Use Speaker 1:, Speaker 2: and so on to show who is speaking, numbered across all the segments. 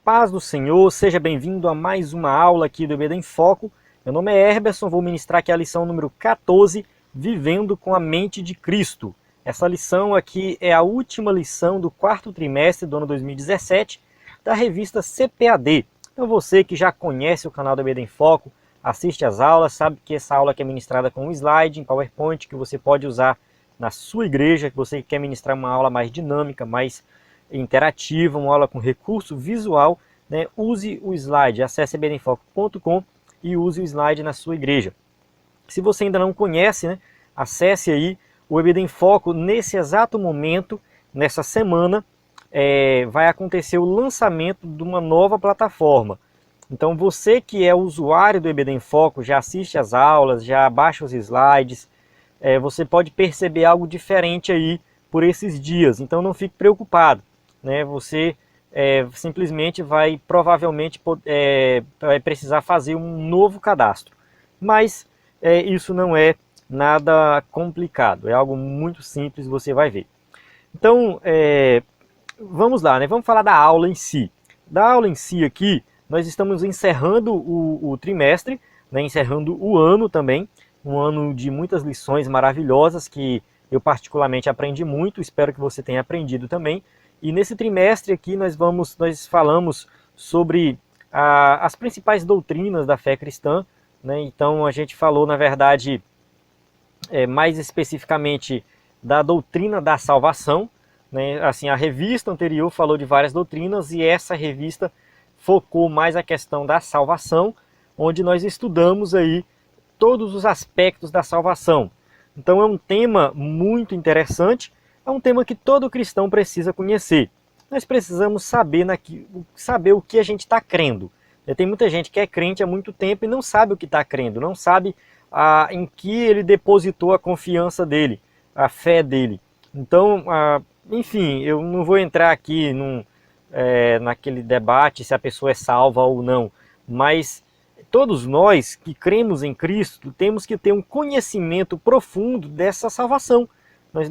Speaker 1: paz do Senhor, seja bem-vindo a mais uma aula aqui do EBD em Foco. Meu nome é Herberson, vou ministrar aqui a lição número 14, Vivendo com a Mente de Cristo. Essa lição aqui é a última lição do quarto trimestre do ano 2017 da revista CPAD. Então você que já conhece o canal do EBD em Foco, assiste às aulas, sabe que essa aula aqui é ministrada com um slide em PowerPoint que você pode usar na sua igreja, que você quer ministrar uma aula mais dinâmica, mais interativa, uma aula com recurso visual, né? Use o slide, acesse ebdenfoco.com e use o slide na sua igreja. Se você ainda não conhece, né, acesse aí o EBD em Foco. Nesse exato momento, nessa semana, vai acontecer o lançamento de uma nova plataforma. Então você que é usuário do EBD em Foco, já assiste às aulas, já baixa os slides, você pode perceber algo diferente aí por esses dias, então não fique preocupado, né? Você simplesmente vai provavelmente vai precisar fazer um novo cadastro, mas isso não é nada complicado, é algo muito simples, você vai ver. Então vamos lá, né? Vamos falar da aula em si. Da aula em si aqui, nós estamos encerrando o trimestre, né? Encerrando o ano também, um ano de muitas lições maravilhosas que eu particularmente aprendi muito, espero que você tenha aprendido também. E nesse trimestre aqui nós falamos sobre as principais doutrinas da fé cristã, né? Então a gente falou, na verdade, mais especificamente da doutrina da salvação, né? Assim, a revista anterior falou de várias doutrinas e essa revista focou mais a questão da salvação, onde nós estudamos aí todos os aspectos da salvação. Então é um tema muito interessante, é um tema que todo cristão precisa conhecer. Nós precisamos saber o que a gente está crendo. Tem muita gente que é crente há muito tempo e não sabe o que está crendo, não sabe em que ele depositou a confiança dele, a fé dele. Então, enfim, eu não vou entrar aqui naquele debate se a pessoa é salva ou não, mas todos nós que cremos em Cristo temos que ter um conhecimento profundo dessa salvação,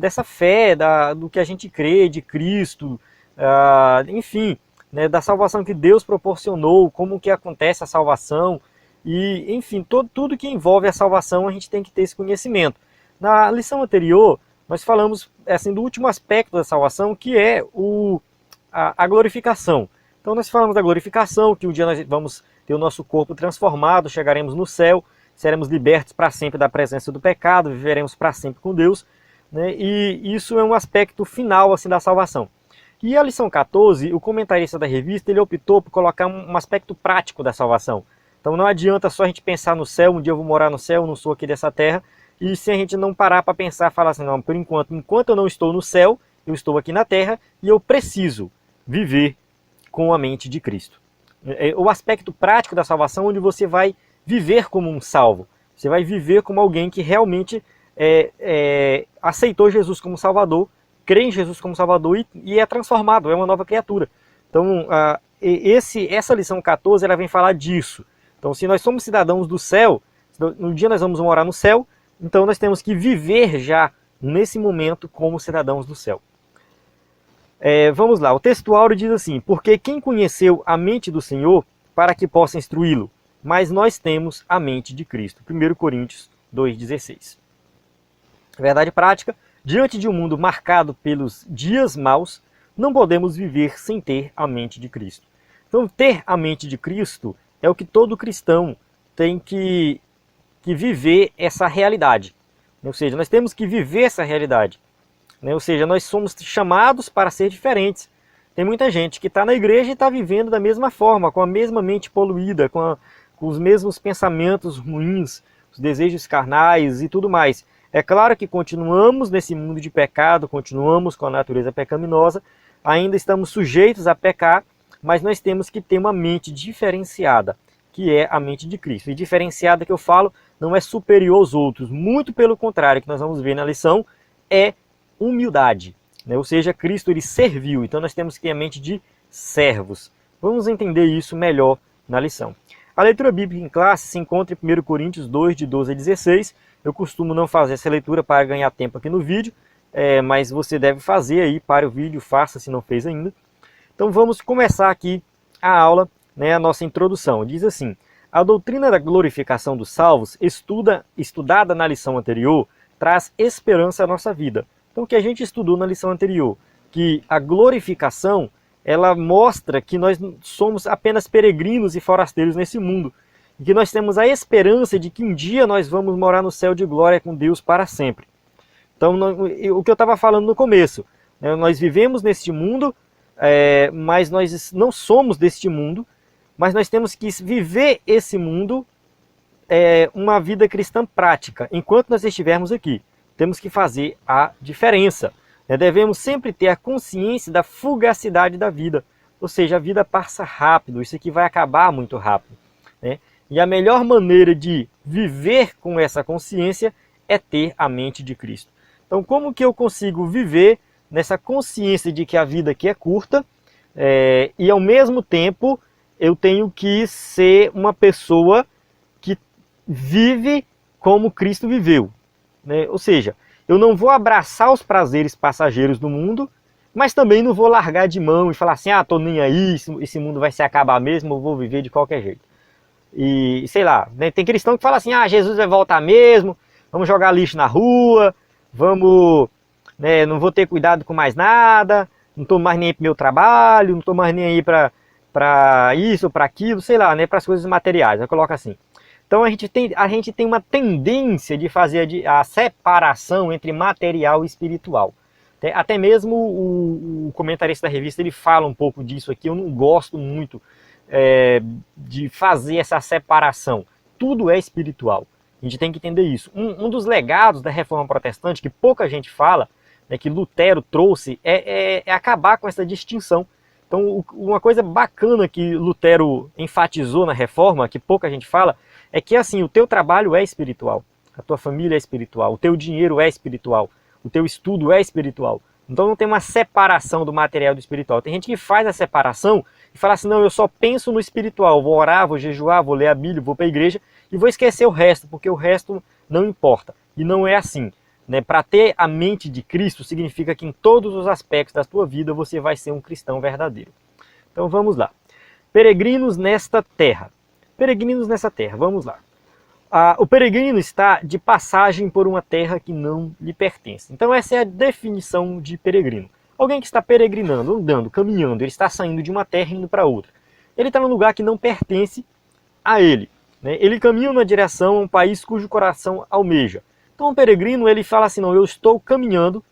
Speaker 1: dessa fé, do que a gente crê de Cristo, enfim, né, da salvação que Deus proporcionou, como que acontece a salvação, e enfim, tudo que envolve a salvação a gente tem que ter esse conhecimento. Na lição anterior, nós falamos assim, do último aspecto da salvação, que é a glorificação. Então nós falamos da glorificação, que um dia nós vamos ter o nosso corpo transformado, chegaremos no céu, seremos libertos para sempre da presença do pecado, viveremos para sempre com Deus, né? E isso é um aspecto final assim, da salvação. E a lição 14, o comentarista da revista, ele optou por colocar um aspecto prático da salvação. Então não adianta só a gente pensar no céu, um dia eu vou morar no céu, não sou aqui dessa terra, e se a gente não parar para pensar, falar assim, não, por enquanto eu não estou no céu, eu estou aqui na terra e eu preciso viver com a mente de Cristo. O aspecto prático da salvação, onde você vai viver como um salvo. Você vai viver como alguém que realmente aceitou Jesus como Salvador, crê em Jesus como Salvador e é transformado, é uma nova criatura. Então, essa lição 14, ela vem falar disso. Então, se nós somos cidadãos do céu, no dia nós vamos morar no céu, então nós temos que viver já nesse momento como cidadãos do céu. Vamos lá, o texto áureo diz assim: porque quem conheceu a mente do Senhor para que possa instruí-lo? Mas nós temos a mente de Cristo. 1 Coríntios 2,16. Verdade prática: diante de um mundo marcado pelos dias maus, não podemos viver sem ter a mente de Cristo. Então, ter a mente de Cristo é o que todo cristão tem que viver essa realidade. Ou seja, nós temos que viver essa realidade. Ou seja, nós somos chamados para ser diferentes. Tem muita gente que está na igreja e está vivendo da mesma forma, com a mesma mente poluída, com os mesmos pensamentos ruins, os desejos carnais e tudo mais. É claro que continuamos nesse mundo de pecado, continuamos com a natureza pecaminosa, ainda estamos sujeitos a pecar, mas nós temos que ter uma mente diferenciada, que é a mente de Cristo. E diferenciada que eu falo não é superior aos outros, muito pelo contrário, que nós vamos ver na lição, é humildade, né? Ou seja, Cristo ele serviu, então nós temos que ter a mente de servos. Vamos entender isso melhor na lição. A leitura bíblica em classe se encontra em 1 Coríntios 2, de 12 a 16. Eu costumo não fazer essa leitura para ganhar tempo aqui no vídeo, mas você deve fazer aí para o vídeo, faça se não fez ainda. Então vamos começar aqui a aula, né, a nossa introdução. Diz assim: a doutrina da glorificação dos salvos, estudada na lição anterior, traz esperança à nossa vida. Então o que a gente estudou na lição anterior, que a glorificação, ela mostra que nós somos apenas peregrinos e forasteiros nesse mundo, e que nós temos a esperança de que um dia nós vamos morar no céu de glória com Deus para sempre. Então, o que eu estava falando no começo, né, nós vivemos neste mundo, mas nós não somos deste mundo, mas nós temos que viver esse mundo uma vida cristã prática, enquanto nós estivermos aqui. Temos que fazer a diferença. Devemos sempre ter a consciência da fugacidade da vida, ou seja, a vida passa rápido, isso aqui vai acabar muito rápido, né? E a melhor maneira de viver com essa consciência é ter a mente de Cristo. Então, como que eu consigo viver nessa consciência de que a vida aqui é curta e, ao mesmo tempo, eu tenho que ser uma pessoa que vive como Cristo viveu, né? Ou seja, eu não vou abraçar os prazeres passageiros do mundo, mas também não vou largar de mão e falar assim, tô nem aí, esse mundo vai se acabar mesmo, eu vou viver de qualquer jeito. E sei lá, né, tem cristão que fala assim, Jesus vai voltar mesmo, vamos jogar lixo na rua, vamos, né, não vou ter cuidado com mais nada, não estou mais nem aí para o meu trabalho, não estou mais nem aí para isso, para aquilo, sei lá, né, para as coisas materiais, eu coloco assim. Então a gente tem uma tendência de fazer a separação entre material e espiritual. Até mesmo o comentarista da revista ele fala um pouco disso aqui, eu não gosto muito de fazer essa separação. Tudo é espiritual, a gente tem que entender isso. Um dos legados da Reforma Protestante, que pouca gente fala, né, que Lutero trouxe, é acabar com essa distinção. Então uma coisa bacana que Lutero enfatizou na Reforma, que pouca gente fala, é que assim, o teu trabalho é espiritual, a tua família é espiritual, o teu dinheiro é espiritual, o teu estudo é espiritual. Então não tem uma separação do material e do espiritual. Tem gente que faz a separação e fala assim, não, eu só penso no espiritual, vou orar, vou jejuar, vou ler a Bíblia, vou para a igreja e vou esquecer o resto, porque o resto não importa. E não é assim, né? Para ter a mente de Cristo significa que em todos os aspectos da tua vida você vai ser um cristão verdadeiro. Então vamos lá. Peregrinos nesta terra. Peregrinos nessa terra, vamos lá. O peregrino está de passagem por uma terra que não lhe pertence. Então essa é a definição de peregrino. Alguém que está peregrinando, andando, caminhando, ele está saindo de uma terra e indo para outra. Ele está num lugar que não pertence a ele, né? Ele caminha na direção a um país cujo coração almeja. Então o peregrino ele fala assim, não, eu estou caminhando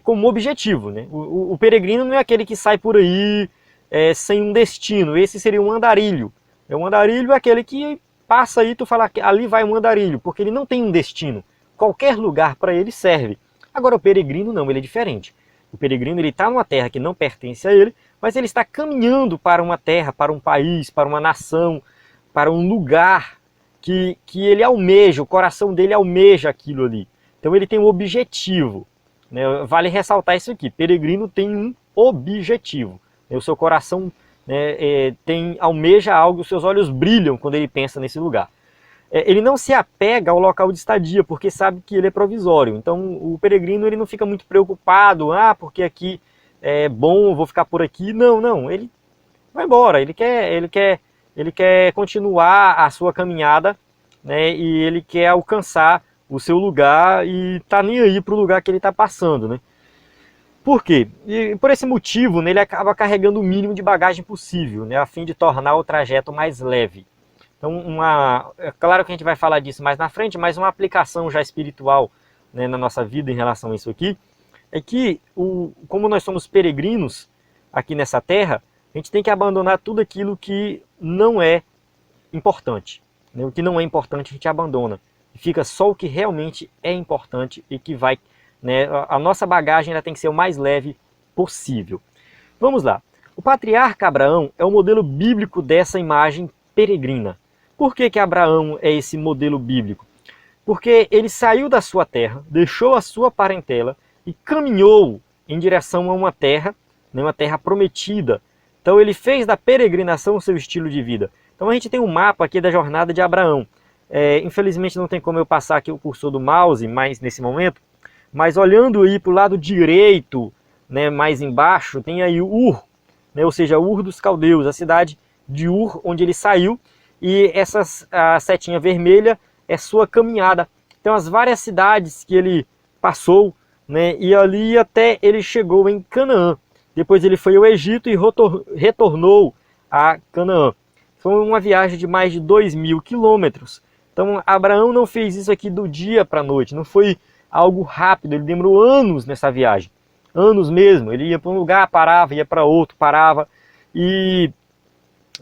Speaker 1: como objetivo, né? O peregrino não é aquele que sai por aí sem um destino, esse seria um andarilho. O andarilho é aquele que passa aí, tu fala que ali vai um andarilho, porque ele não tem um destino. Qualquer lugar para ele serve. Agora o peregrino não, ele é diferente. O peregrino ele está numa terra que não pertence a ele, mas ele está caminhando para uma terra, para um país, para uma nação, para um lugar que ele almeja, o coração dele almeja aquilo ali. Então ele tem um objetivo, né? Vale ressaltar isso aqui, peregrino tem um objetivo. O seu coração almeja algo, os seus olhos brilham quando ele pensa nesse lugar. Ele não se apega ao local de estadia, porque sabe que ele é provisório. Então o peregrino ele não fica muito preocupado, porque aqui é bom, eu vou ficar por aqui. Não, ele vai embora, ele quer continuar a sua caminhada, né, e ele quer alcançar o seu lugar e tá nem aí para o lugar que ele está passando, né? Por quê? E por esse motivo, né, ele acaba carregando o mínimo de bagagem possível, né, a fim de tornar o trajeto mais leve. Então, é claro que a gente vai falar disso mais na frente, mas uma aplicação já espiritual, né, na nossa vida em relação a isso aqui, é que, como nós somos peregrinos aqui nessa terra, a gente tem que abandonar tudo aquilo que não é importante, né? O que não é importante a gente abandona. E fica só o que realmente é importante e que vai... né, a nossa bagagem ela tem que ser o mais leve possível. Vamos lá. O patriarca Abraão é o modelo bíblico dessa imagem peregrina. Por que Abraão é esse modelo bíblico? Porque ele saiu da sua terra, deixou a sua parentela e caminhou em direção a uma terra, né, uma terra prometida. Então ele fez da peregrinação o seu estilo de vida. Então a gente tem um mapa aqui da jornada de Abraão. Infelizmente não tem como eu passar aqui o cursor do mouse mais nesse momento, mas olhando aí para o lado direito, né, mais embaixo, tem aí o Ur, né, ou seja, Ur dos Caldeus, a cidade de Ur, onde ele saiu, e a setinha vermelha é sua caminhada. Então as várias cidades que ele passou, né, e ali até ele chegou em Canaã. Depois ele foi ao Egito e retornou a Canaã. Foi uma viagem de mais de 2.000 quilômetros. Então Abraão não fez isso aqui do dia para a noite, não foi algo rápido, ele demorou anos nessa viagem. Anos mesmo, ele ia para um lugar, parava, ia para outro, parava. E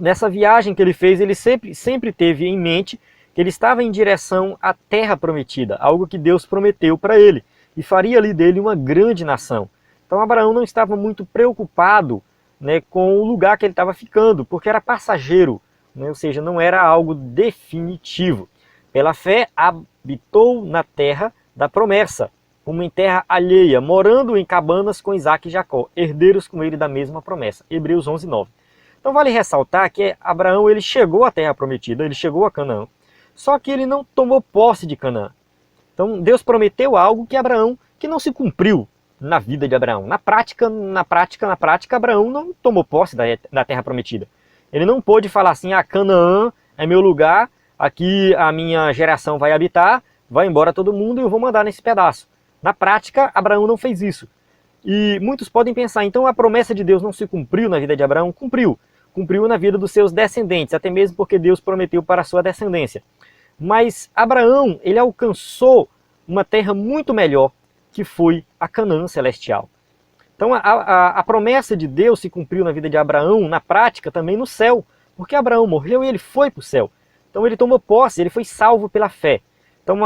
Speaker 1: nessa viagem que ele fez, ele sempre teve em mente que ele estava em direção à terra prometida, algo que Deus prometeu para ele, e faria ali dele uma grande nação. Então Abraão não estava muito preocupado, né, com o lugar que ele estava ficando, porque era passageiro, né, ou seja, não era algo definitivo. Pela fé, habitou na terra da promessa, como em terra alheia, morando em cabanas com Isaac e Jacó, herdeiros com ele da mesma promessa. Hebreus 11:9. Então vale ressaltar que Abraão ele chegou à terra prometida, ele chegou a Canaã, só que ele não tomou posse de Canaã. Então Deus prometeu algo que não se cumpriu na vida de Abraão. Na prática, Abraão não tomou posse da terra prometida. Ele não pôde falar assim, Canaã é meu lugar, aqui a minha geração vai habitar, vai embora todo mundo e eu vou mandar nesse pedaço. Na prática, Abraão não fez isso. E muitos podem pensar, então a promessa de Deus não se cumpriu na vida de Abraão? Cumpriu. Cumpriu na vida dos seus descendentes, até mesmo porque Deus prometeu para a sua descendência. Mas Abraão, ele alcançou uma terra muito melhor, que foi a Canaã celestial. Então a promessa de Deus se cumpriu na vida de Abraão, na prática também no céu, porque Abraão morreu e ele foi para o céu. Então ele tomou posse, ele foi salvo pela fé. Então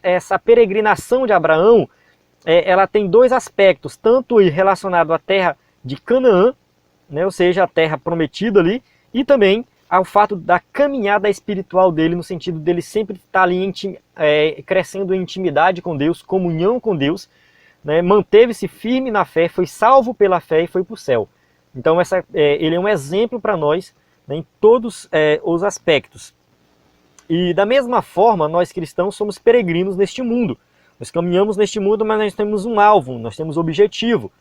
Speaker 1: essa peregrinação de Abraão, ela tem dois aspectos, tanto relacionado à terra de Canaã, né, ou seja, a terra prometida ali, e também ao fato da caminhada espiritual dele, no sentido dele sempre estar ali crescendo em intimidade com Deus, comunhão com Deus, né, manteve-se firme na fé, foi salvo pela fé e foi para o céu. Então ele é um exemplo para nós, né, em todos os aspectos. E da mesma forma, nós cristãos somos peregrinos neste mundo. Nós caminhamos neste mundo, mas nós temos um alvo, nós temos um objetivo.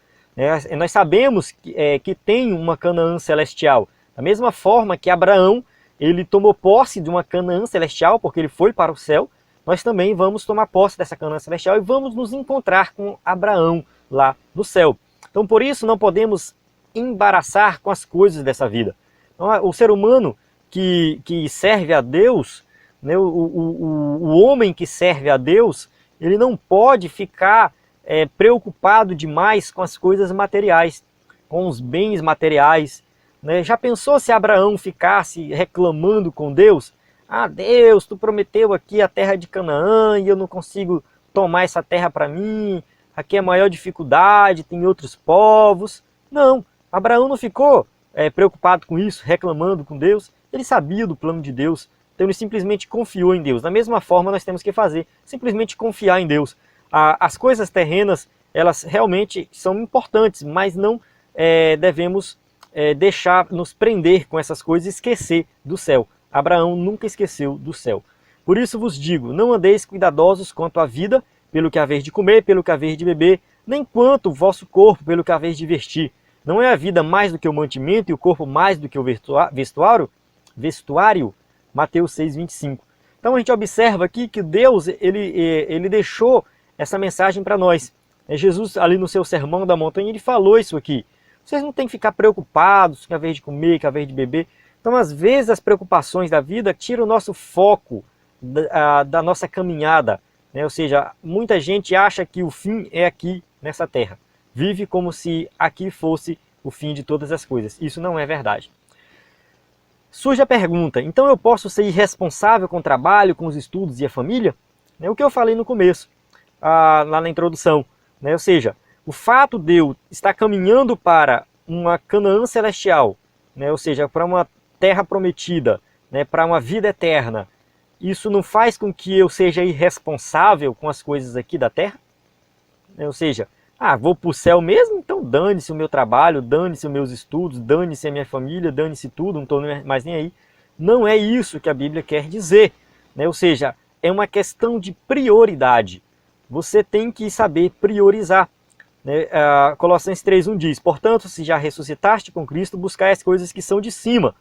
Speaker 1: Nós sabemos que tem uma Canaã celestial. Da mesma forma que Abraão, ele tomou posse de uma Canaã celestial, porque ele foi para o céu, nós também vamos tomar posse dessa Canaã celestial e vamos nos encontrar com Abraão lá no céu. Então por isso não podemos embaraçar com as coisas dessa vida. Então, o ser humano que serve a Deus, né, o homem que serve a Deus, ele não pode ficar preocupado demais com as coisas materiais, com os bens materiais. Né? Já pensou se Abraão ficasse reclamando com Deus? Deus, tu prometeu aqui a terra de Canaã e eu não consigo tomar essa terra para mim, aqui é a maior dificuldade, tem outros povos. Não, Abraão não ficou preocupado com isso, reclamando com Deus. Ele sabia do plano de Deus, então ele simplesmente confiou em Deus. Da mesma forma nós temos que fazer, simplesmente confiar em Deus. As coisas terrenas, elas realmente são importantes, mas não devemos deixar nos prender com essas coisas e esquecer do céu. Abraão nunca esqueceu do céu. Por isso vos digo, não andeis cuidadosos quanto à vida, pelo que haveis de comer, pelo que haveis de beber, nem quanto o vosso corpo, pelo que haveis de vestir. Não é a vida mais do que o mantimento e o corpo mais do que o vestuário? Mateus 6:25. Então a gente observa aqui que Deus ele deixou essa mensagem para nós. Jesus ali no seu sermão da montanha, ele falou isso aqui. Vocês não têm que ficar preocupados com a vez de comer, com a vez de beber. Então às vezes as preocupações da vida tiram o nosso foco da nossa caminhada. Né? Ou seja, muita gente acha que o fim é aqui nessa terra. Vive como se aqui fosse o fim de todas as coisas. Isso não é verdade. Surge a pergunta, então eu posso ser irresponsável com o trabalho, com os estudos e a família? É o que eu falei no começo, lá na introdução. Né? Ou seja, o fato de eu estar caminhando para uma Canaã celestial, né? Ou seja, para uma terra prometida, né? Para uma vida eterna, isso não faz com que eu seja irresponsável com as coisas aqui da terra? Ou seja, vou para o céu mesmo? Então dane-se o meu trabalho, dane-se os meus estudos, dane-se a minha família, dane-se tudo, não estou mais nem aí. Não é isso que a Bíblia quer dizer. Né? Ou seja, é uma questão de prioridade. Você tem que saber priorizar. né? Colossenses 3:1 diz: portanto, se já ressuscitaste com Cristo, buscai as coisas que são de cima,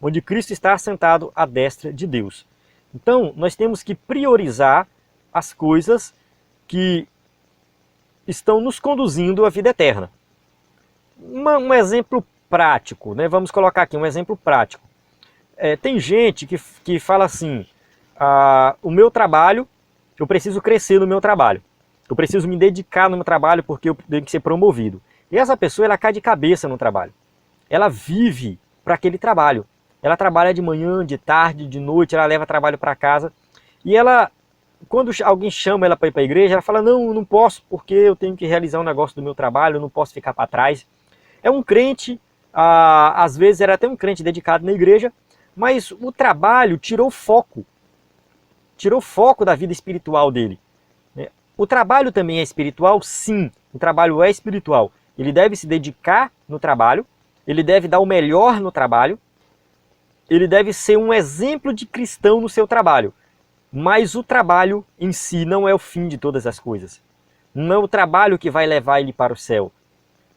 Speaker 1: onde Cristo está assentado à destra de Deus. Então, nós temos que priorizar as coisas que estão nos conduzindo à vida eterna. Um exemplo prático, né? Vamos colocar aqui um exemplo prático. Tem gente que fala assim: o meu trabalho, eu preciso crescer no meu trabalho, eu preciso me dedicar no meu trabalho porque eu tenho que ser promovido. E essa pessoa, ela cai de cabeça no trabalho. Ela vive para aquele trabalho. Ela trabalha de manhã, de tarde, de noite, ela leva trabalho para casa. E ela, quando alguém chama ela para ir para a igreja, ela fala: não, eu não posso porque eu tenho que realizar um negócio do meu trabalho, eu não posso ficar para trás. É um crente, às vezes era até um crente dedicado na igreja, mas o trabalho tirou o foco da vida espiritual dele. O trabalho também é espiritual? Sim, o trabalho é espiritual. Ele deve se dedicar no trabalho, ele deve dar o melhor no trabalho, ele deve ser um exemplo de cristão no seu trabalho. Mas o trabalho em si não é o fim de todas as coisas. Não é o trabalho que vai levar ele para o céu.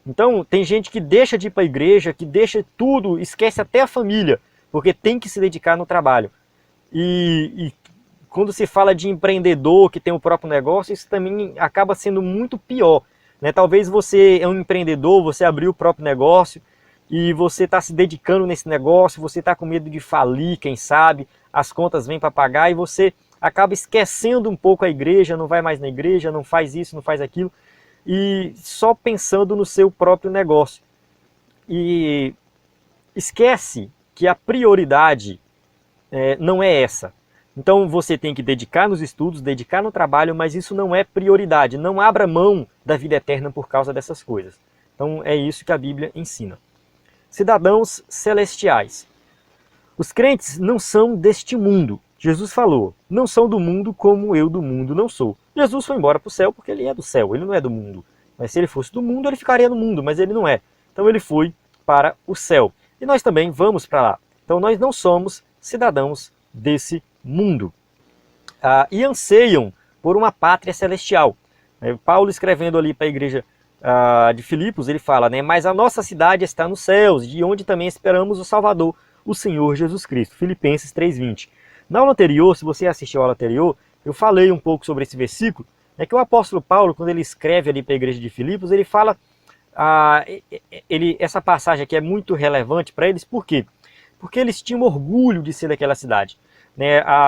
Speaker 1: Então, tem gente que deixa de ir para a igreja, que deixa tudo, esquece até a família, porque tem que se dedicar no trabalho. E quando se fala de empreendedor que tem o próprio negócio, isso também acaba sendo muito pior, né? Talvez você é um empreendedor, você abriu o próprio negócio e você está se dedicando nesse negócio, você está com medo de falir, quem sabe, as contas vêm para pagar e você acaba esquecendo um pouco a igreja, não vai mais na igreja, não faz isso, não faz aquilo, e só pensando no seu próprio negócio. E esquece que a prioridade não é essa. Então você tem que dedicar nos estudos, dedicar no trabalho, mas isso não é prioridade. Não abra mão da vida eterna por causa dessas coisas. Então é isso que a Bíblia ensina. Cidadãos celestiais. Os crentes não são deste mundo. Jesus falou: não são do mundo como eu do mundo não sou. Jesus foi embora para o céu porque ele é do céu, ele não é do mundo. Mas se ele fosse do mundo, ele ficaria no mundo, mas ele não é. Então ele foi para o céu. E nós também vamos para lá. Então nós não somos cidadãos desse mundo. E anseiam por uma pátria celestial. Paulo, escrevendo ali para a igreja de Filipos, ele fala, né, mas a nossa cidade está nos céus, de onde também esperamos o Salvador, o Senhor Jesus Cristo. Filipenses 3:20. Na aula anterior, se você assistiu a aula anterior, eu falei um pouco sobre esse versículo, que o apóstolo Paulo, quando ele escreve ali para a igreja de Filipos, ele fala, essa passagem aqui é muito relevante para eles, por quê? Porque eles tinham orgulho de ser daquela cidade.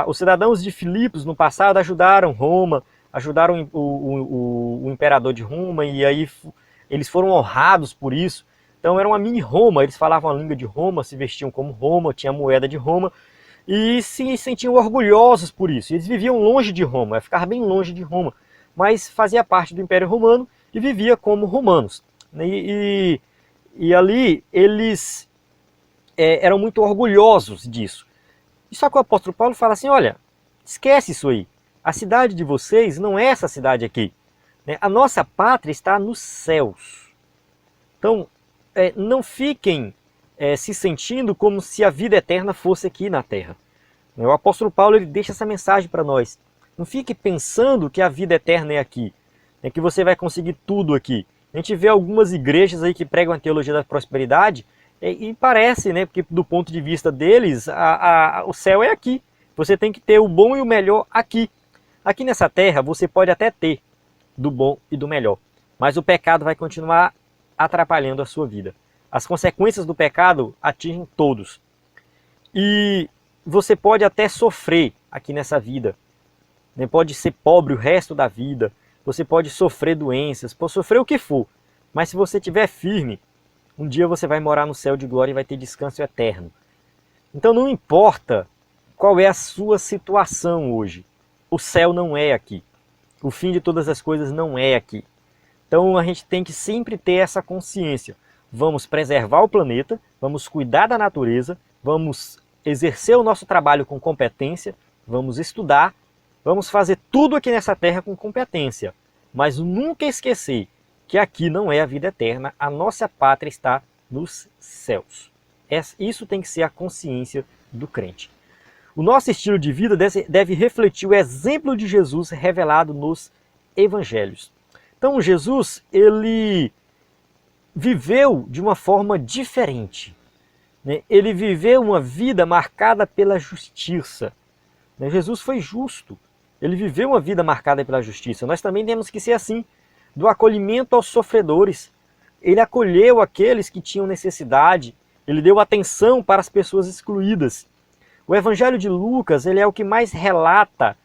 Speaker 1: Os cidadãos de Filipos no passado ajudaram Roma, ajudaram o imperador de Roma, e aí eles foram honrados por isso. Então era uma mini Roma, eles falavam a língua de Roma, se vestiam como Roma, tinha a moeda de Roma, e se sentiam orgulhosos por isso. Eles viviam longe de Roma, ficavam bem longe de Roma, mas fazia parte do Império Romano e vivia como romanos. E ali eles eram muito orgulhosos disso. E só que o apóstolo Paulo fala assim, olha, esquece isso aí. A cidade de vocês não é essa cidade aqui. A nossa pátria está nos céus. Então, não fiquem se sentindo como se a vida eterna fosse aqui na terra. O apóstolo Paulo, ele deixa essa mensagem para nós. Não fique pensando que a vida eterna é aqui, que você vai conseguir tudo aqui. A gente vê algumas igrejas aí que pregam a teologia da prosperidade e parece, porque do ponto de vista deles, o céu é aqui. Você tem que ter o bom e o melhor aqui. Aqui nessa terra você pode até ter do bom e do melhor, mas o pecado vai continuar atrapalhando a sua vida. As consequências do pecado atingem todos. E você pode até sofrer aqui nessa vida. Pode ser pobre o resto da vida. Você pode sofrer doenças, pode sofrer o que for. Mas se você estiver firme, um dia você vai morar no céu de glória e vai ter descanso eterno. Então não importa qual é a sua situação hoje. O céu não é aqui. O fim de todas as coisas não é aqui. Então a gente tem que sempre ter essa consciência. Vamos preservar o planeta, vamos cuidar da natureza, vamos exercer o nosso trabalho com competência, vamos estudar, vamos fazer tudo aqui nessa terra com competência. Mas nunca esquecer que aqui não é a vida eterna, a nossa pátria está nos céus. Isso tem que ser a consciência do crente. O nosso estilo de vida deve refletir o exemplo de Jesus revelado nos evangelhos. Então Jesus, ele viveu de uma forma diferente, né? Ele viveu uma vida marcada pela justiça, né? Jesus foi justo, ele viveu uma vida marcada pela justiça. Nós também temos que ser assim, do acolhimento aos sofredores. Ele acolheu aqueles que tinham necessidade, ele deu atenção para as pessoas excluídas. O Evangelho de Lucas, ele é o que mais relata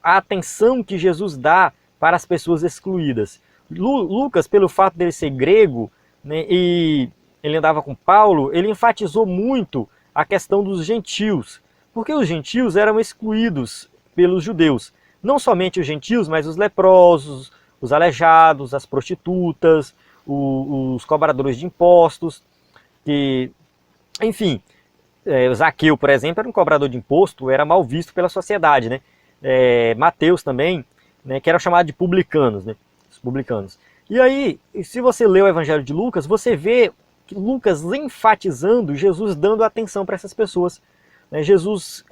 Speaker 1: a atenção que Jesus dá para as pessoas excluídas. Lucas, pelo fato dele ser grego, né, e ele andava com Paulo, ele enfatizou muito a questão dos gentios, porque os gentios eram excluídos pelos judeus. Não somente os gentios, mas os leprosos, os aleijados, as prostitutas, os cobradores de impostos, que, enfim, Zaqueu, por exemplo, era um cobrador de imposto, era mal visto pela sociedade, né? Mateus também, né, que era chamado de publicanos, né? Os publicanos. E aí, se você lê o Evangelho de Lucas, você vê que Lucas enfatizando Jesus dando atenção para essas pessoas. Jesus,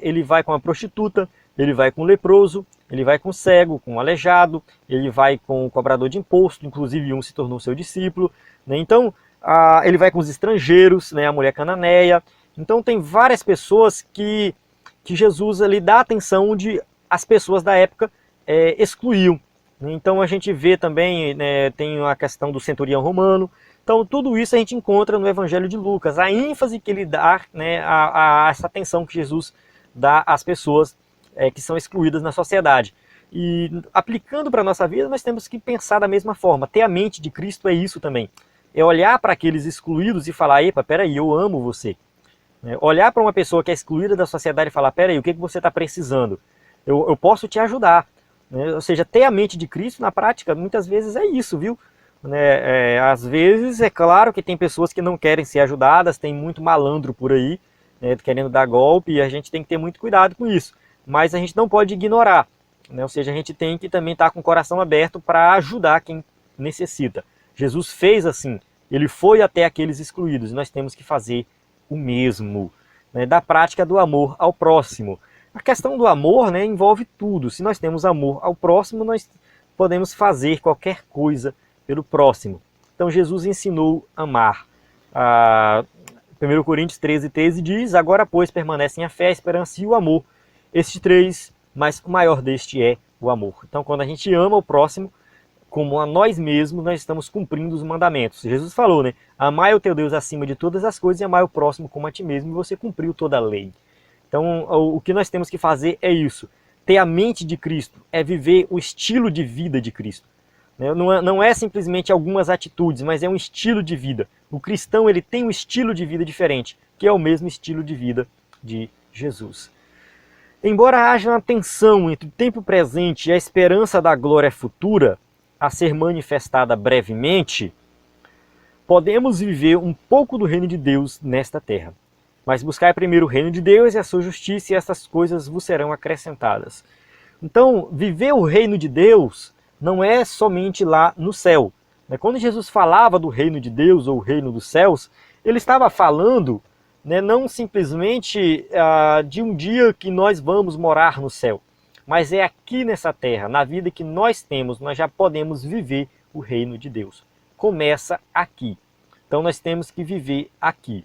Speaker 1: ele vai com a prostituta, ele vai com o leproso, ele vai com o cego, com o aleijado, ele vai com o cobrador de imposto, inclusive um se tornou seu discípulo, né? Então, ele vai com os estrangeiros, né? A mulher cananeia. Então tem várias pessoas que Jesus ali dá atenção onde as pessoas da época excluíam. Então a gente vê também, né, tem a questão do centurião romano. Então tudo isso a gente encontra no Evangelho de Lucas, a ênfase que ele dá, né, a essa atenção que Jesus dá às pessoas que são excluídas na sociedade. E aplicando para a nossa vida, nós temos que pensar da mesma forma. Ter a mente de Cristo é isso também. É olhar para aqueles excluídos e falar: epa, peraí, eu amo você. Olhar para uma pessoa que é excluída da sociedade e falar: peraí, o que você está precisando? Eu posso te ajudar. Ou seja, ter a mente de Cristo na prática, muitas vezes é isso, viu? Às vezes, é claro que tem pessoas que não querem ser ajudadas, tem muito malandro por aí, né, querendo dar golpe, e a gente tem que ter muito cuidado com isso. Mas a gente não pode ignorar, né? Ou seja, a gente tem que também estar com o coração aberto para ajudar quem necessita. Jesus fez assim, ele foi até aqueles excluídos, e nós temos que fazer o mesmo, né, da prática do amor ao próximo. A questão do amor, né, envolve tudo. Se nós temos amor ao próximo, nós podemos fazer qualquer coisa pelo próximo. Então Jesus ensinou a amar. 1 Coríntios 13:13 diz: agora, pois, permanecem a fé, a esperança e o amor. Estes três, mas o maior deste é o amor. Então, quando a gente ama o próximo como a nós mesmos, nós estamos cumprindo os mandamentos. Jesus falou, né? Amai o teu Deus acima de todas as coisas e amai o próximo como a ti mesmo, e você cumpriu toda a lei. Então, o que nós temos que fazer é isso. Ter a mente de Cristo, é viver o estilo de vida de Cristo. Não é simplesmente algumas atitudes, mas é um estilo de vida. O cristão, ele tem um estilo de vida diferente, que é o mesmo estilo de vida de Jesus. Embora haja uma tensão entre o tempo presente e a esperança da glória futura, a ser manifestada brevemente, podemos viver um pouco do reino de Deus nesta terra. Mas buscai primeiro o reino de Deus e a sua justiça, e essas coisas vos serão acrescentadas. Então, viver o reino de Deus não é somente lá no céu. Quando Jesus falava do reino de Deus ou o reino dos céus, ele estava falando, não simplesmente de um dia que nós vamos morar no céu, mas é aqui nessa terra, na vida que nós temos, nós já podemos viver o reino de Deus. Começa aqui. Então nós temos que viver aqui,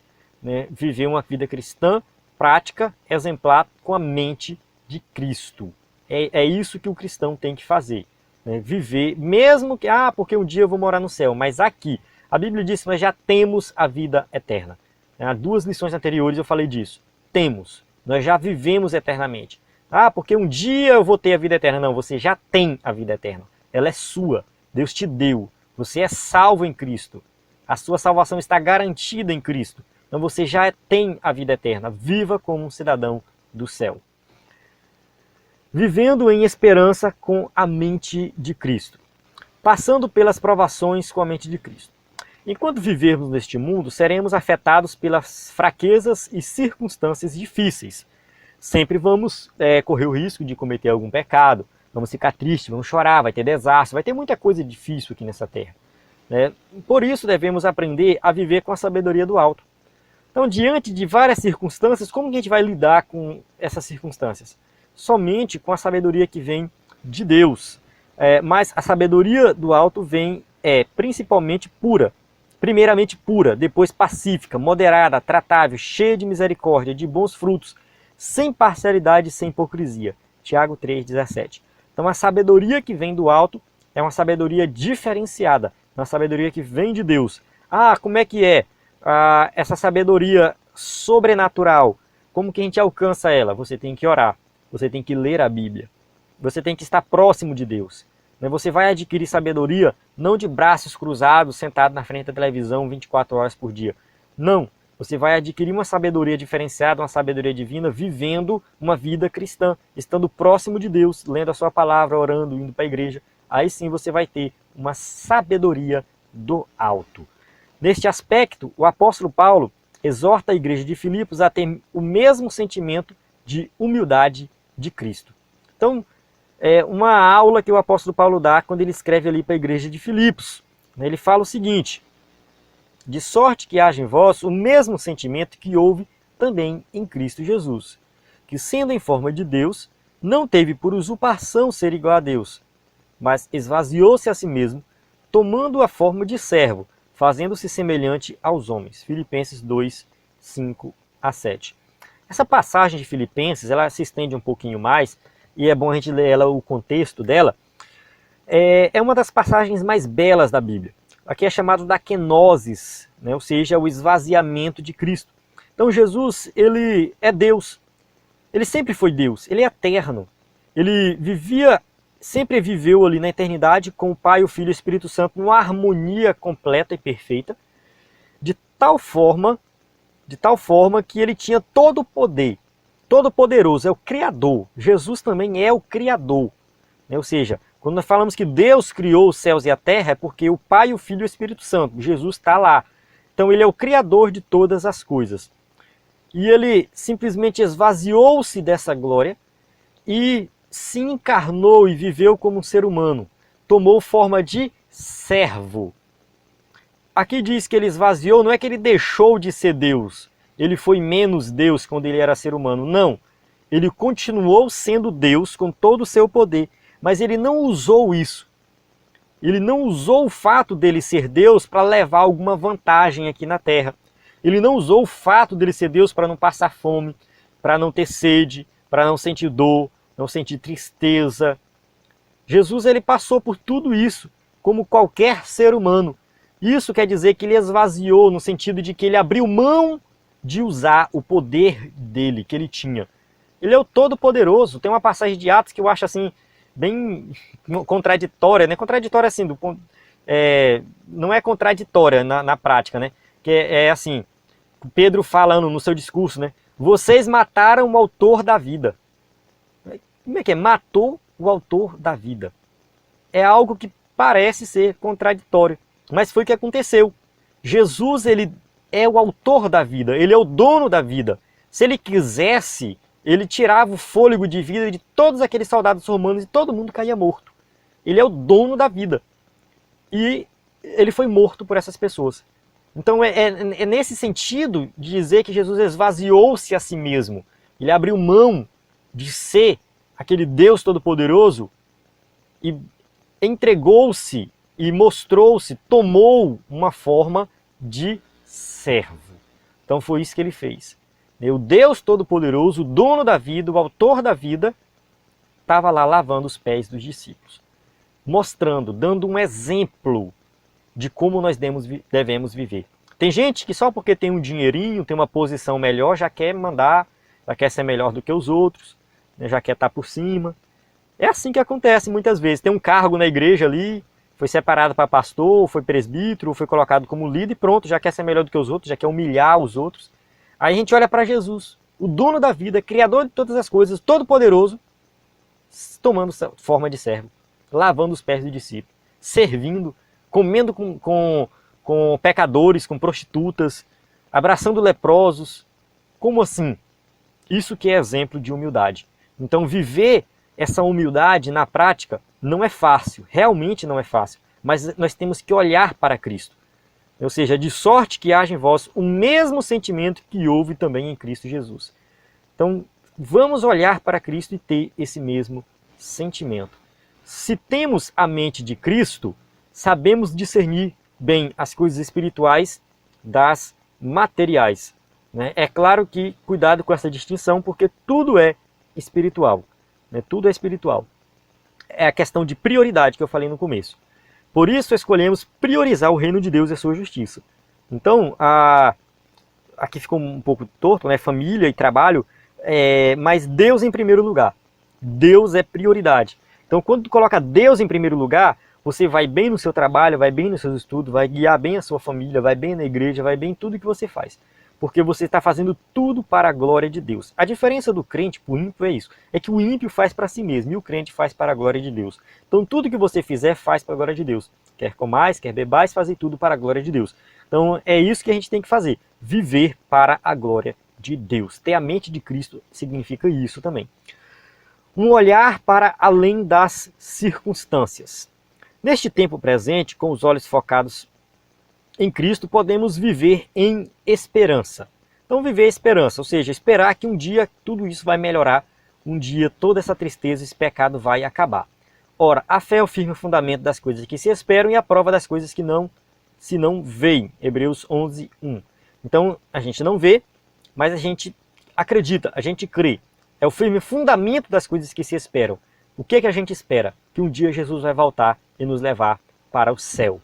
Speaker 1: viver uma vida cristã, prática, exemplar, com a mente de Cristo. É isso que o cristão tem que fazer. Viver, mesmo que, porque um dia eu vou morar no céu, mas aqui, a Bíblia diz que nós já temos a vida eterna. Há 2 lições anteriores eu falei disso. Temos, nós já vivemos eternamente. Porque um dia eu vou ter a vida eterna. Não, você já tem a vida eterna. Ela é sua, Deus te deu. Você é salvo em Cristo. A sua salvação está garantida em Cristo. Então você já tem a vida eterna. Viva como um cidadão do céu. Vivendo em esperança com a mente de Cristo. Passando pelas provações com a mente de Cristo. Enquanto vivermos neste mundo, seremos afetados pelas fraquezas e circunstâncias difíceis. Sempre vamos correr o risco de cometer algum pecado, vamos ficar tristes, vamos chorar, vai ter desastre, vai ter muita coisa difícil aqui nessa terra. Por isso devemos aprender a viver com a sabedoria do alto. Então, diante de várias circunstâncias, como que a gente vai lidar com essas circunstâncias? Somente com a sabedoria que vem de Deus. Mas a sabedoria do alto primeiramente pura, depois pacífica, moderada, tratável, cheia de misericórdia, de bons frutos, sem parcialidade e sem hipocrisia. Tiago 3,17. Então a sabedoria que vem do alto é uma sabedoria diferenciada, uma sabedoria que vem de Deus. Como é que é essa sabedoria sobrenatural? Como que a gente alcança ela? Você tem que orar, você tem que ler a Bíblia, você tem que estar próximo de Deus. Você vai adquirir sabedoria não de braços cruzados, sentado na frente da televisão 24 horas por dia. Não, você vai adquirir uma sabedoria diferenciada, uma sabedoria divina, vivendo uma vida cristã, estando próximo de Deus, lendo a sua palavra, orando, indo para a igreja. Aí sim você vai ter uma sabedoria do alto. Neste aspecto, o apóstolo Paulo exorta a igreja de Filipos a ter o mesmo sentimento de humildade de Cristo. Então, é uma aula que o apóstolo Paulo dá quando ele escreve ali para a igreja de Filipos. Ele fala o seguinte: de sorte que haja em vós o mesmo sentimento que houve também em Cristo Jesus, que sendo em forma de Deus, não teve por usurpação ser igual a Deus, mas esvaziou-se a si mesmo, tomando a forma de servo, fazendo-se semelhante aos homens. Filipenses 2, 5 a 7. Essa passagem de Filipenses, ela se estende um pouquinho mais, e é bom a gente ler o contexto dela. É uma das passagens mais belas da Bíblia. Aqui é chamado da kenosis, ou seja, o esvaziamento de Cristo. Então Jesus, ele é Deus. Ele sempre foi Deus, ele é eterno. Ele sempre viveu ali na eternidade com o Pai, o Filho e o Espírito Santo numa harmonia completa e perfeita, de tal forma que ele tinha todo o poder. Todo-Poderoso, é o Criador. Jesus também é o Criador. Ou seja, quando nós falamos que Deus criou os céus e a terra, é porque o Pai, o Filho e o Espírito Santo, Jesus está lá. Então ele é o Criador de todas as coisas. E ele simplesmente esvaziou-se dessa glória e se encarnou e viveu como um ser humano. Tomou forma de servo. Aqui diz que ele esvaziou, não é que ele deixou de ser Deus. Ele foi menos Deus quando ele era ser humano. Não. Ele continuou sendo Deus com todo o seu poder, mas ele não usou isso. Ele não usou o fato dele ser Deus para levar alguma vantagem aqui na terra. Ele não usou o fato dele ser Deus para não passar fome, para não ter sede, para não sentir dor, não sentir tristeza. Jesus, ele passou por tudo isso como qualquer ser humano. Isso quer dizer que ele esvaziou no sentido de que ele abriu mão de usar o poder dele, que ele tinha. Ele é o Todo-Poderoso. Tem uma passagem de Atos que eu acho assim, bem contraditória, né? Contraditória assim, não é contraditória na prática, né? Que é assim, Pedro falando no seu discurso, né? Vocês mataram o autor da vida. Como é que é? Matou o autor da vida. É algo que parece ser contraditório, mas foi o que aconteceu. Jesus, ele é o autor da vida, ele é o dono da vida. Se ele quisesse, ele tirava o fôlego de vida de todos aqueles soldados romanos e todo mundo caía morto. Ele é o dono da vida. E ele foi morto por essas pessoas. Então é nesse sentido de dizer que Jesus esvaziou-se a si mesmo. Ele abriu mão de ser aquele Deus Todo-Poderoso e entregou-se e mostrou-se, tomou uma forma de servo. Então foi isso que ele fez. O Deus Todo-Poderoso, o dono da vida, o autor da vida, estava lá lavando os pés dos discípulos, mostrando, dando um exemplo de como nós devemos viver. Tem gente que só porque tem um dinheirinho, tem uma posição melhor, já quer mandar, já quer ser melhor do que os outros, já quer estar por cima. É assim que acontece muitas vezes. Tem um cargo na igreja ali, foi separado para pastor, foi presbítero, foi colocado como líder e pronto, já quer ser melhor do que os outros, já quer humilhar os outros. Aí a gente olha para Jesus, o dono da vida, criador de todas as coisas, todo-poderoso, tomando forma de servo, lavando os pés do discípulo, servindo, comendo com pecadores, com prostitutas, abraçando leprosos. Como assim? Isso que é exemplo de humildade. Então viver essa humildade na prática não é fácil, realmente não é fácil, mas nós temos que olhar para Cristo. Ou seja, de sorte que haja em vós o mesmo sentimento que houve também em Cristo Jesus. Então, vamos olhar para Cristo e ter esse mesmo sentimento. se temos a mente de Cristo, sabemos discernir bem as coisas espirituais das materiais, né? É claro que cuidado com essa distinção, porque tudo é espiritual, né? Tudo é espiritual. É a questão de prioridade que eu falei no começo. Por isso escolhemos priorizar o reino de Deus e a sua justiça. Então, aqui ficou um pouco torto, né? Família e trabalho, mas Deus em primeiro lugar. Deus é prioridade. Então, quando tu coloca Deus em primeiro lugar, você vai bem no seu trabalho, vai bem nos seus estudos, vai guiar bem a sua família, vai bem na igreja, vai bem em tudo que você faz. Porque você está fazendo tudo para a glória de Deus. A diferença do crente para o ímpio é isso. É que o ímpio faz para si mesmo e o crente faz para a glória de Deus. Então tudo que você fizer, faz para a glória de Deus. Quer comais, quer bebais, fazer tudo para a glória de Deus. Então é isso que a gente tem que fazer. Viver para a glória de Deus. Ter a mente de Cristo significa isso também. Um olhar para além das circunstâncias. Neste tempo presente, com os olhos focados em Cristo, podemos viver em esperança. Então, viver esperança, ou seja, esperar que um dia tudo isso vai melhorar, um dia toda essa tristeza, esse pecado vai acabar. Ora, a fé é o firme fundamento das coisas que se esperam e a prova das coisas que se não veem. Hebreus 11, 1. Então, a gente não vê, mas a gente acredita, a gente crê. É o firme fundamento das coisas que se esperam. O que a gente espera? Que um dia Jesus vai voltar e nos levar para o céu.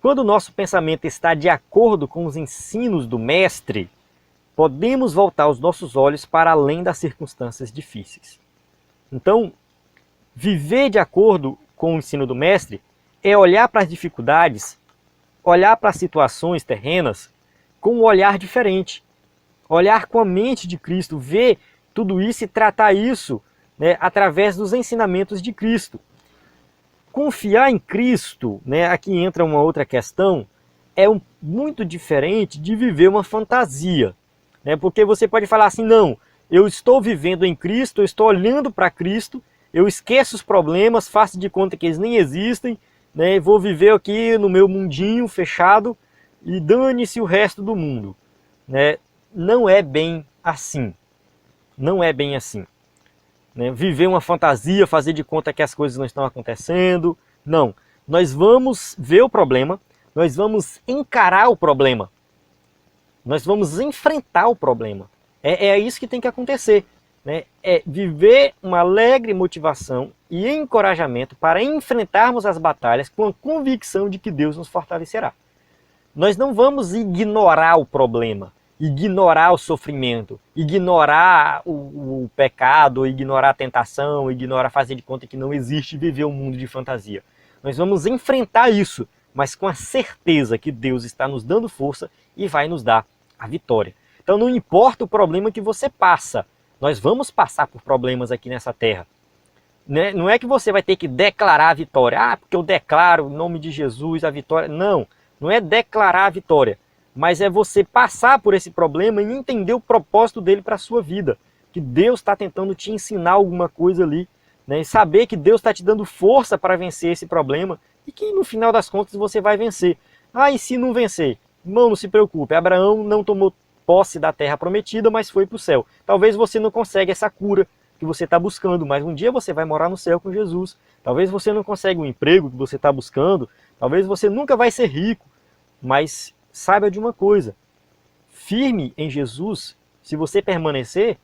Speaker 1: Quando o nosso pensamento está de acordo com os ensinos do Mestre, podemos voltar os nossos olhos para além das circunstâncias difíceis. Então, viver de acordo com o ensino do Mestre é olhar para as dificuldades, olhar para as situações terrenas com um olhar diferente. Olhar com a mente de Cristo, ver tudo isso e tratar isso, né, através dos ensinamentos de Cristo. Confiar em Cristo, né, aqui entra uma outra questão, muito diferente de viver uma fantasia. Né, porque você pode falar assim, não, eu estou vivendo em Cristo, eu estou olhando para Cristo, eu esqueço os problemas, faço de conta que eles nem existem, né, vou viver aqui no meu mundinho fechado e dane-se o resto do mundo. Né? Não é bem assim. Não é bem assim. Né? Viver uma fantasia, fazer de conta que as coisas não estão acontecendo. Não. Nós vamos ver o problema, nós vamos encarar o problema. Nós vamos enfrentar o problema. É isso que tem que acontecer. Né? É viver uma alegre motivação e encorajamento para enfrentarmos as batalhas com a convicção de que Deus nos fortalecerá. Nós não vamos ignorar o problema, ignorar o sofrimento, ignorar o pecado, ignorar a tentação, ignorar fazer de conta que não existe e viver um mundo de fantasia. Nós vamos enfrentar isso, mas com a certeza que Deus está nos dando força e vai nos dar a vitória. Então não importa o problema que você passa, nós vamos passar por problemas aqui nessa terra. Né? Não é que você vai ter que declarar a vitória, porque eu declaro o nome de Jesus a vitória. Não, não é declarar a vitória, mas é você passar por esse problema e entender o propósito dele para a sua vida. Que Deus está tentando te ensinar alguma coisa ali, né? E saber que Deus está te dando força para vencer esse problema e que no final das contas você vai vencer. Ah, e se não vencer? Irmão, não se preocupe, Abraão não tomou posse da terra prometida, mas foi para o céu. Talvez você não consiga essa cura que você está buscando, mas um dia você vai morar no céu com Jesus. Talvez você não consiga o emprego que você está buscando, talvez você nunca vai ser rico, mas saiba de uma coisa, firme em Jesus, se você permanecer,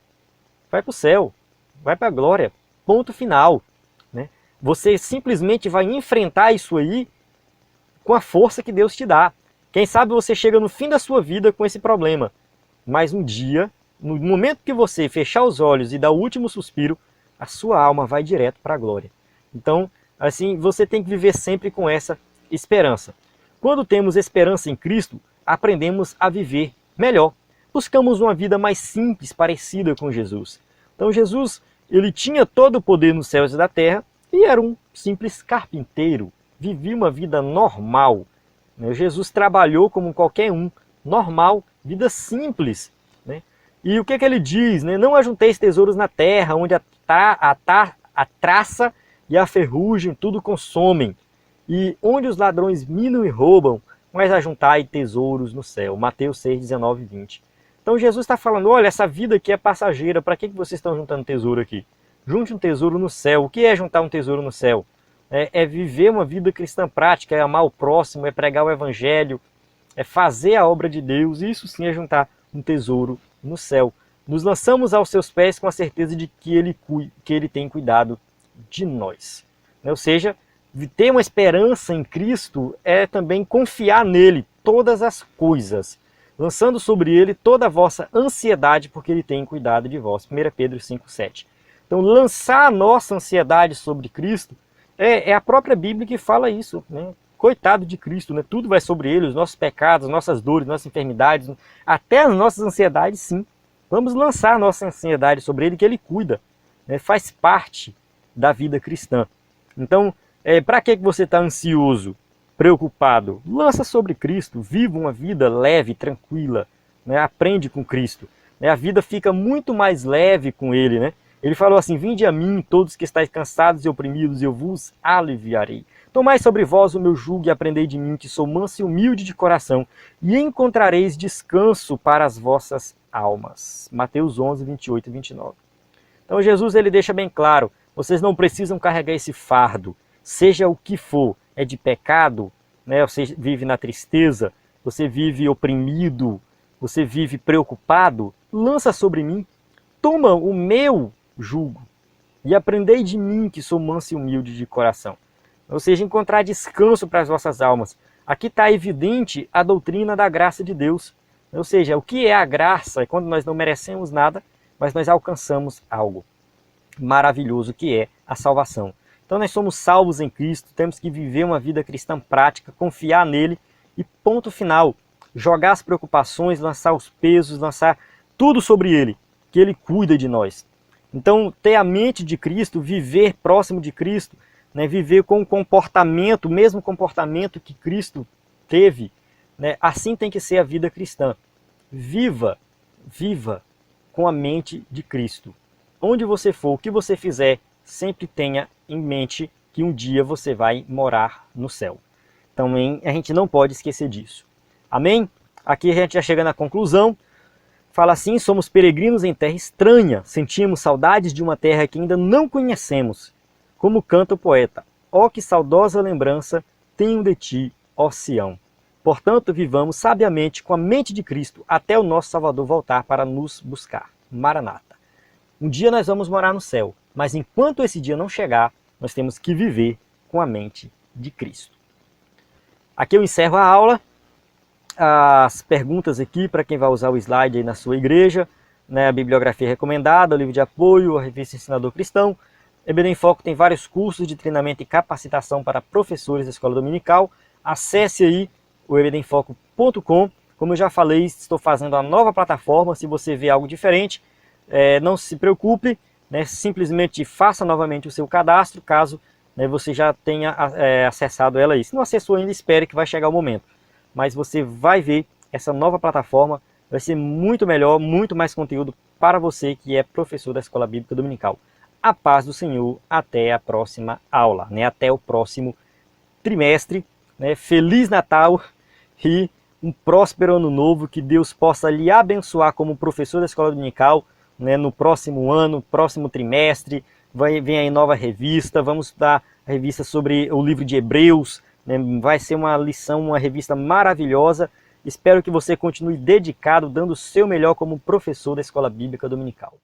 Speaker 1: vai para o céu, vai para a glória, ponto final. Né? Você simplesmente vai enfrentar isso aí com a força que Deus te dá. Quem sabe você chega no fim da sua vida com esse problema, mas um dia, no momento que você fechar os olhos e dar o último suspiro, a sua alma vai direto para a glória. Então, assim, você tem que viver sempre com essa esperança. Quando temos esperança em Cristo, aprendemos a viver melhor. Buscamos uma vida mais simples, parecida com Jesus. Então Jesus, ele tinha todo o poder nos céus e da terra e era um simples carpinteiro. Vivia uma vida normal. Jesus trabalhou como qualquer um, normal, vida simples. Né? E o que ele diz? Né? Não ajunteis tesouros na terra, onde a traça e a ferrugem tudo consomem, e onde os ladrões minam e roubam, mas ajuntai tesouros no céu. Mateus 6, 19 e 20. Então Jesus está falando, olha, essa vida aqui é passageira, para que vocês estão juntando tesouro aqui? Junte um tesouro no céu. O que é juntar um tesouro no céu? é viver uma vida cristã prática, é amar o próximo, é pregar o evangelho, é fazer a obra de Deus. Isso sim é juntar um tesouro no céu. Nos lançamos aos seus pés com a certeza de que Ele tem cuidado de nós. Ou seja, ter uma esperança em Cristo é também confiar nele todas as coisas, lançando sobre ele toda a vossa ansiedade, porque ele tem cuidado de vós. 1 Pedro 5,7. Então, lançar a nossa ansiedade sobre Cristo é a própria Bíblia que fala isso, né? Coitado de Cristo, né? Tudo vai sobre ele, os nossos pecados, nossas dores, nossas enfermidades, até as nossas ansiedades, sim. Vamos lançar a nossa ansiedade sobre ele, que ele cuida, né? Faz parte da vida cristã. Então, para que você está ansioso, preocupado? Lança sobre Cristo, viva uma vida leve, tranquila, né? Aprende com Cristo. Né? A vida fica muito mais leve com ele, né? Ele falou assim: vinde a mim, todos que estáis cansados e oprimidos, eu vos aliviarei. Tomai sobre vós o meu jugo e aprendei de mim, que sou manso e humilde de coração, e encontrareis descanso para as vossas almas. Mateus 11, 28 e 29. Então Jesus ele deixa bem claro, vocês não precisam carregar esse fardo, seja o que for, é de pecado, né? Você vive na tristeza, você vive oprimido, você vive preocupado, lança sobre mim, toma o meu jugo e aprendei de mim, que sou manso e humilde de coração. Ou seja, encontrar descanso para as vossas almas. Aqui está evidente a doutrina da graça de Deus. Ou seja, o que é a graça? É quando nós não merecemos nada, mas nós alcançamos algo maravilhoso, que é a salvação. Então nós somos salvos em Cristo, temos que viver uma vida cristã prática, confiar nele e ponto final. Jogar as preocupações, lançar os pesos, lançar tudo sobre ele, que ele cuida de nós. Então ter a mente de Cristo, viver próximo de Cristo, né, viver com o comportamento, o mesmo comportamento que Cristo teve, né, assim tem que ser a vida cristã. Viva com a mente de Cristo. Onde você for, o que você fizer, sempre tenha em mente que um dia você vai morar no céu. Então a gente não pode esquecer disso. Amém? Aqui a gente já chega na conclusão. Fala assim: somos peregrinos em terra estranha, sentimos saudades de uma terra que ainda não conhecemos. Como canta o poeta: ó que saudosa lembrança tenho de ti, ó Sião. Portanto, vivamos sabiamente com a mente de Cristo até o nosso Salvador voltar para nos buscar. Maranata. Um dia nós vamos morar no céu, mas enquanto esse dia não chegar, nós temos que viver com a mente de Cristo. Aqui eu encerro a aula. As perguntas aqui para quem vai usar o slide aí na sua igreja, né? A bibliografia recomendada, o livro de apoio, a revista Ensinador Cristão. EBD em Foco tem vários cursos de treinamento e capacitação para professores da escola dominical. Acesse aí o ebdenfoco.com. Como eu já falei, estou fazendo uma nova plataforma. Se você vê algo diferente, não se preocupe, né? Simplesmente faça novamente o seu cadastro, caso, né, você já tenha acessado ela aí. Se não acessou ainda, espere que vai chegar o momento. Mas você vai ver essa nova plataforma, vai ser muito melhor, muito mais conteúdo para você que é professor da Escola Bíblica Dominical. A paz do Senhor, até a próxima aula, né? Até o próximo trimestre, né? Feliz Natal e um próspero ano novo, que Deus possa lhe abençoar como professor da Escola Dominical, né? No próximo ano, próximo trimestre, vem aí nova revista, vamos estudar a revista sobre o livro de Hebreus, né? Vai ser uma lição, uma revista maravilhosa. Espero que você continue dedicado, dando o seu melhor como professor da Escola Bíblica Dominical.